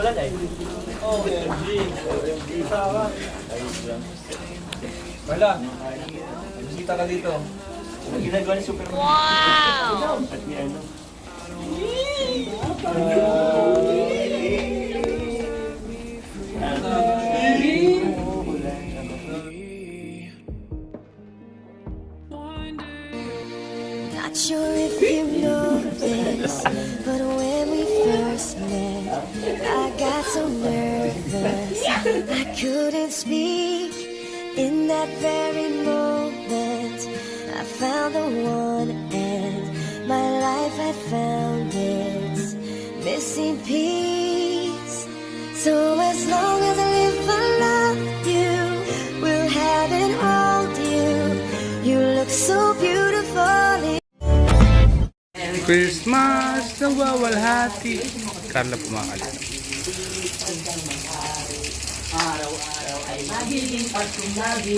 Wala na eh. Oh, OMG. Sawa. Wala. Bisita ka dito. Ang ginagawa ni Superman. Wow! At ni ano? Not sure if you know this, but when we first met, I got so nervous I couldn't speak. In that very moment, I found the one, and my life had found its missing piece. So as long as I live, I love you, will have and hold you. You look so beautiful. Christmas nawawalhati. Carla pumakali.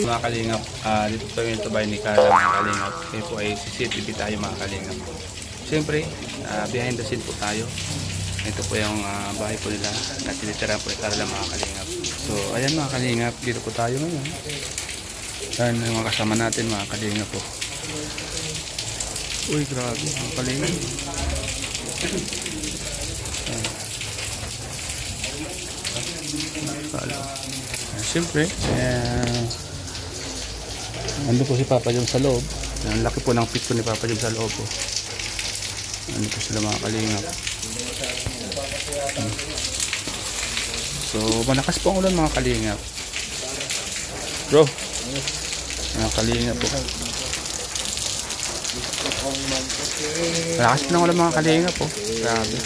Mga kalingap, dito po yung tabay ni Carla mga kalingap. Ngayon po ay CCTV tayo mga kalingap. Siyempre, behind the scene po tayo. Ito po yung bahay po nila na tinitirahan po ni Carla mga kalingap. So ayan mga kalingap, dito po tayo ngayon. Yan yung mga kasama natin mga kalingap po. Uy, grabe, ang kalingap. Siyempre, ando po si Papa Jom sa loob. Ang laki po ng pit po ni Papa Jom sa loob po. Ano po sila mga kalingap. So, malakas po ang ulan mga kalingap. Bro, mga kalingap po. Malakas po ng ulan mga kalingap po. Grabe.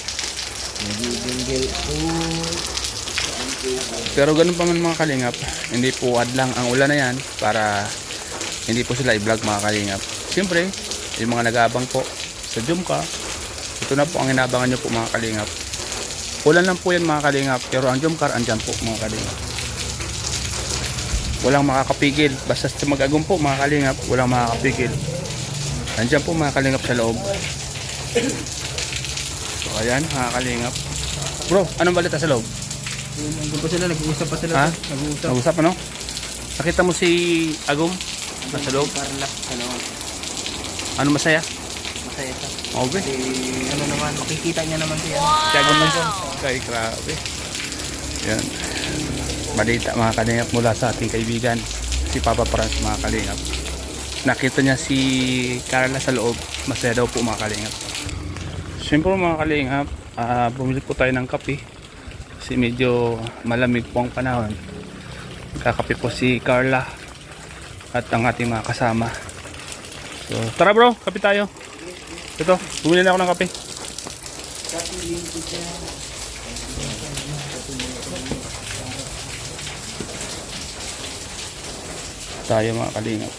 Pero ganun pa man mga kalingap, hindi po lang ang ulan na yan para hindi po sila i-vlog mga kalingap. Siyempre, yung mga nag-aabang po sa Jumcar, ito na po ang inabangan nyo po mga kalingap. Ulan lang po yan mga kalingap, pero ang Jumcar andyan po mga kalingap. Walang makakapigil, basta mag-agong po mga kalingap, walang makakapigil. Andyan po mga kalingap sa loob. So ayan mga kalingap. Bro, anong balita sa loob? Nandun pa sila, nag-uusap pa sila. Ha? Nag-uusap. Nag-usap ano? Nakita mo si Agong nasa loob? Carla, ano? Ano masaya? Masaya siya. Okay. Kasi ano naman, makikita niya naman siya. Si Agong man siya. Kay grabe. Yan. Balita mga kalingap mula sa ating kaibigan si Papa Franz mga kalingap. Nakita niya si Carla sa loob. Masaya daw po mga kalingap. Siyempre mga kalingap, bumili po tayo ng kape. Kasi medyo malamig po ang panahon. Kakape po si Carla at ang ating mga kasama. So tara bro, kape tayo. Ito, bumili na ako ng kape. Tayo mga kalingap.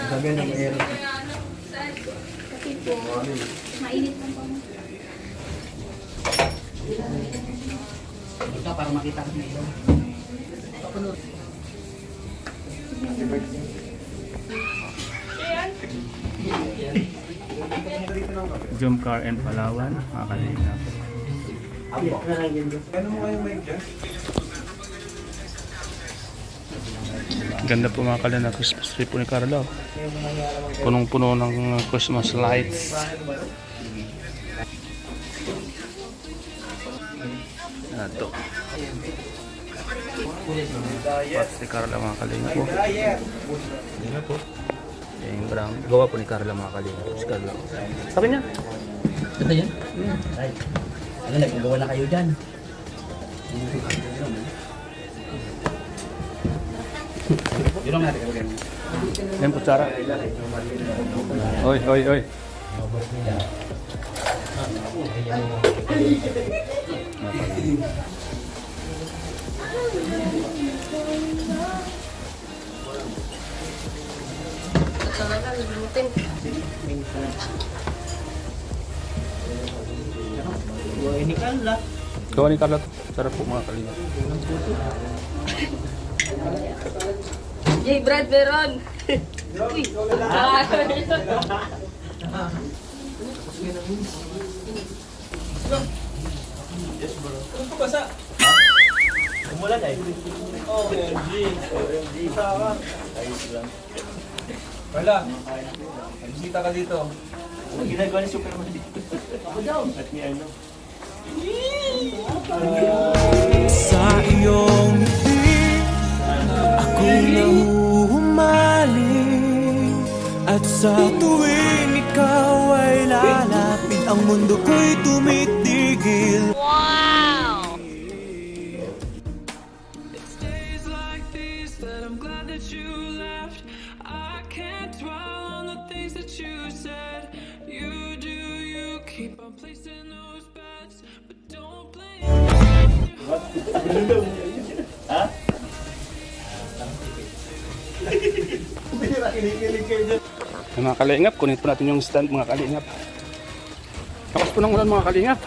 Sabi ng air. Mainit lang po. Ito para makita ko nito. Jumcar and Palawan mga kalingap. Ganda po mga kalingap na Christmas tree po ni Carla. Punong-puno ng Christmas lights. Ito. Pats ni Carla mga kalingap po. Yung brown. Gawa po ni Carla mga kalingap. Si Carla. Sabi niya. Ito yan? Ay. Ano, nagagawa na kayo dyan. Yun lang natin kagawin. Yan po, Sarah. Oy, oy, oy. Buhay ni Carla. Gawa ni Carla. Sarap po mga kalingap. Yay, Brad Veron! Uy! Yes, bro. Ano pa basa? Ha? Umulan eh. OMG. OMG. Sama. Ayos lang. Wala. Bisita ka dito. Ano ginagawa ni Superman dito? Ako daw. At ni ano? Sa iyong ngiti ako'y nahuhumaling, at sa tuwing ikaw ay lalapit, ang mundo ko'y tumitigil. It's days like these that I'm glad that you left. I can't dwell on the things that you said. You do, you keep on placing those bets, but don't blame Ha? Kinikilig kayo dyan. Mga kalingap, kunin po natin yung stand mga kalingap. Lakas po ng ulan mga kalingap.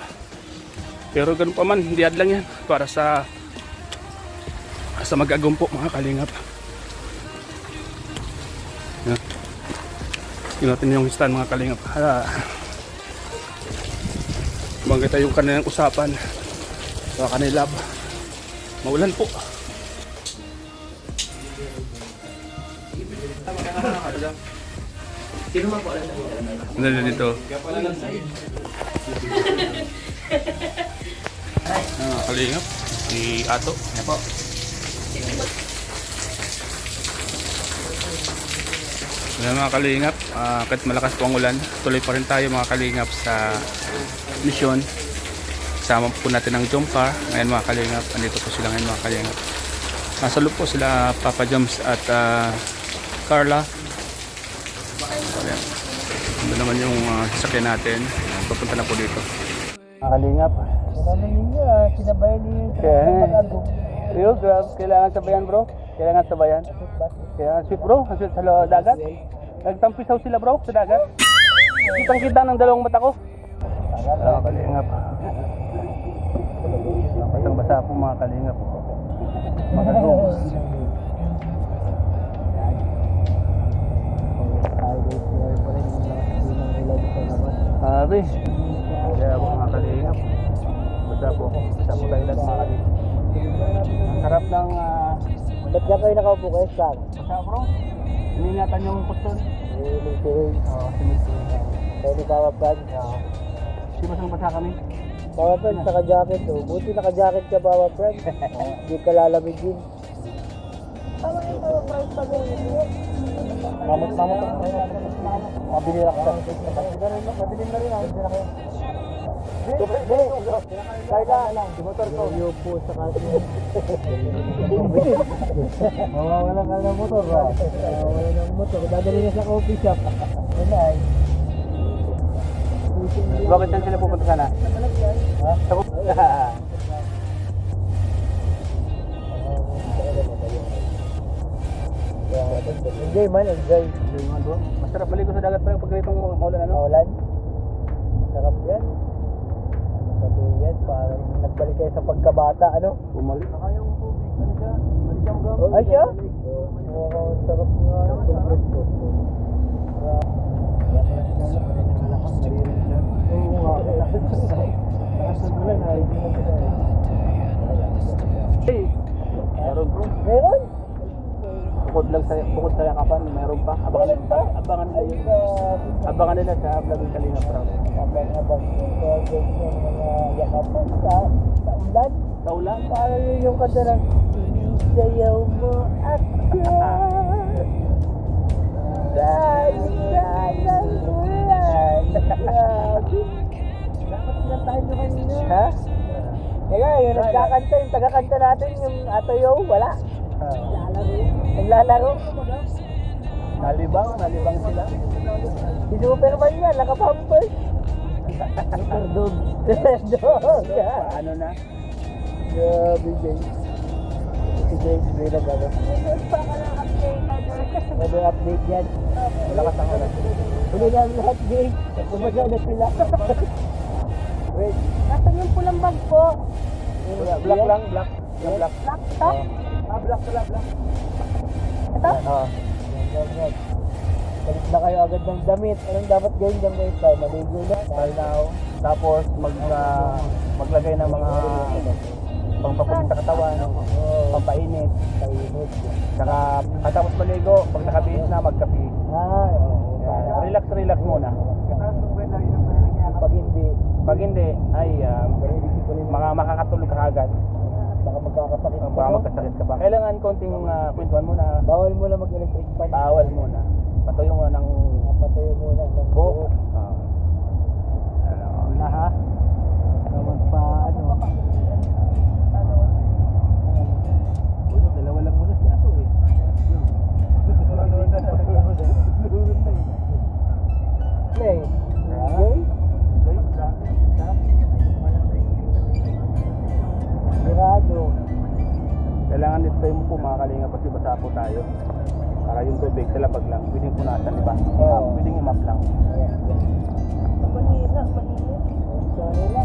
Pero ganun pa man, hindi lang yan. Para sa mag-agumpo mga kalingap. Yan. Kunin natin yung stand mga kalingap. Bangga tayo yung kanilang usapan sa kanila. Maulan po. Sino man po alam na? Ano dito? Kalingap. Si Ato. Yan po. Yan mga kalingap. Kahit malakas po ang ulan, tuloy pa rin tayo mga kalingap sa misyon. Kasama po natin ang jump car. Ngayon mga kalingap. Andito po sila ngayon mga kalingap. Nasa loob po sila Papa Joms at Carla. Ayan. Ito naman yung sasakyan natin. Ayan, papunta na po dito. Mga kalingap. Sinabayan niyo Yo, grab. Kailangan sabayan bro. Kailangan sabayan. Kailangan sweet bro. Ang sweet sa dagat. Nagtampisaw sila bro sa dagat. Kitang-kita ng dalawang mata ko. Mga kalingap. Basang-basa po mga kalingap. Mga goals. Sabi. Kaya po mga kalingap. Basa po tayo lang mga kalingap. Ang sarap ng Ba't ka kayo nakaupo kayo sa basa bro. Iningatan yung kuston. Oo, Kayo ni Papa Brad? Di basang basa kami. Papa Brad, naka-jacket oh. Buti naka-jacket ka Papa Brad. Hindi ka lalamig din. Mamot. Mabili lang ka. Mabili na rin ako. Kaya lang, motor ko. Yung po sa kasi. Mawawala ka ng motor ba? Mawawala ng motor. Dadali na sa coffee shop. Wala eh. Bakit saan sila pupunta sana? Ha? Enjoy man, enjoy. Bro, masarap balik ko sa dagat pag ganitong maulan ano? Maulan. Sarap yan. Sabi yan, parang nagbalik kayo sa pagkabata, ano? Bumalik. Ay siya? Oo, sarap nga. Oo nga. Hey, meron bro. Meron? Bukod sa yakapan, meron pa. Abangan nila sa vlog ng Kalinga Prab. Abang. So, yung mga yakapan sa ulan. Sa ulan? Parang yun yung kanta ng sayaw mo ako. Dahil ng ulan. Grabe. Dapat sinantahan nyo kanina. Ha? Kaya yung nagkakanta, yung tagakanta natin, yung Atoyo, wala. Naglalaro. Nalibang sila. Si Superman yan, nakapampers. Super dog. Dog. Ano na? Grabe, Jay. Si Jay, may nagano. May update yan. Malakas ang ulan. Huli na ang lahat, Jay. Kumaga na sila. Wait. Nasaan yung pulang bag po? Black lang, black. Black to? Black. Ito? Oo. Yan. Balik na kayo agad ng damit. Anong dapat gawin dyan guys? Maligo na. Now, tapos maglagay ng mga pangpapulit sa katawan, pampainit, saka katapos maligo, pag nakabihis na, magkapi. Relax muna. Pag hindi, ay makakatulog ka agad. Baka magkasakit ka pa. Kailangan konting kwentuhan muna. Bawal mo na mag-electric fan. Bawal muna. Patuyo mo ng buhok. Na ha? Magpa dalawa lang muna si Ato eh. Play. Mirado. Kailangan dito tayo po mga kalinga kasi basa po tayo. Para yung tubig sa labag lang. Pwedeng punasan, di ba? Pwedeng imap lang. Manila. Manila.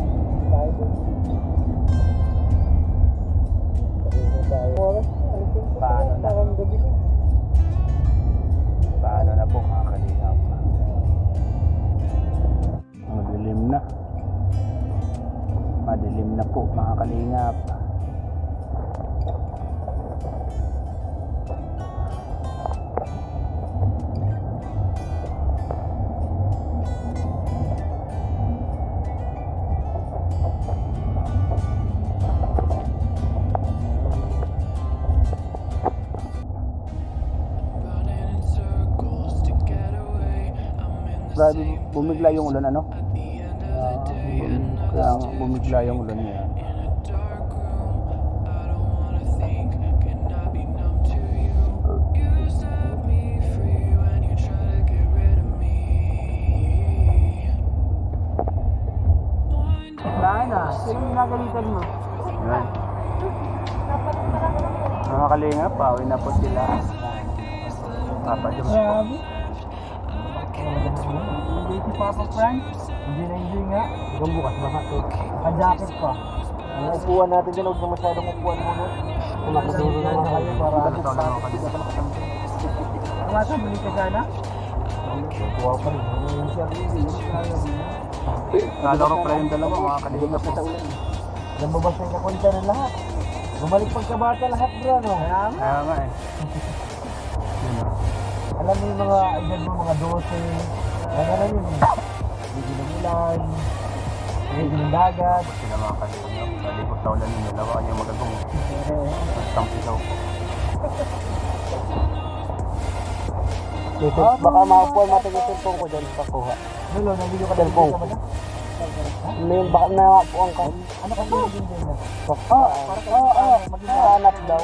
Paano na? Paano na po mga kalingap? Madilim na po mga kalingap. Grabe, bumigla yung ulan ano? Kaya bumigla yung ulan niya. Sana, sino nagalitan mo? Yan. Mga kalingap, pauwi na po sila. Papadyo po. Grabe. Hindi si Papa Frank. Hindi nga. Hanggang bukas baka ito. Naka-jacket pa. Ang upuan natin din, huwag na masyadong upuan muna. Kung nakaduro na lang kayo para Kamata, balik ka sana? Upuan pa rin. Nalaro pa yung dalawa mga kalingap po. Nambabas na yung kakunta ng lahat. Bumalik pagkabata lahat bro, no? Kaya nga eh. Alam mo yung mga edad mo, mga 12. Ano na yun? Hindi ng ulan. Hindi ng dagat. Sila mga kalingap. Nalikot sa ulan yung dalawa. Ano yung magagong? Magtampi daw po. Baka makapuan natin yung cellphone ko dyan. Pakuha. Lolo, nabili ka cellphone ko. May baka nakapuan ka. Ano ka ba? Oo. Maghanap daw.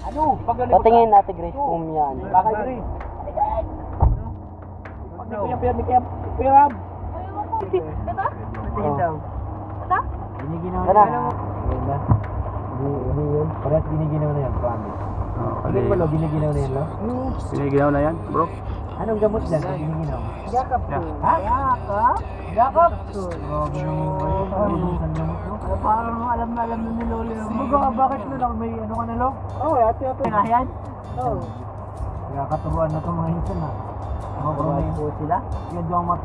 Ano? Patingin natin Grace kung yan. Baka Grace. Kuya Rob. Patingin daw. Giniginaw na. Hindi yun. Parang giniginaw na yan. Promise. Tingin mo lo, giniginaw na yan lo? Siniginaw na yan bro? Anong gamot dyan sa giniginaw? Yakap to. Ha? Yakap? Yakap to. Parang alam na ni Lolo yung mga bakit mo lang may ano ka na lo? Oo, ate. Pingayan? Oo. Kaya katuruan na itong mga hinsan na. Mga po sila? Yan doon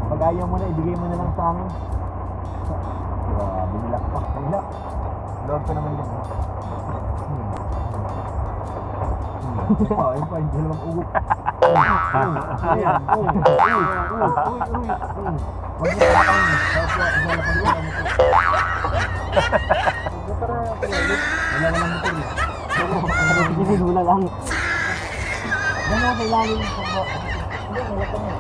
pag ayaw mo na, ibigay mo na lang sa amin. Binilak pa. Binilak. Lord ko naman yan. Ayun pa, hindi naman ugot. Ayan. Huwag mo pa kayo. Wala naman motor niya. Hindi, wala lang. Gano'n kailangan yung sabok. Hindi, wala pa niya.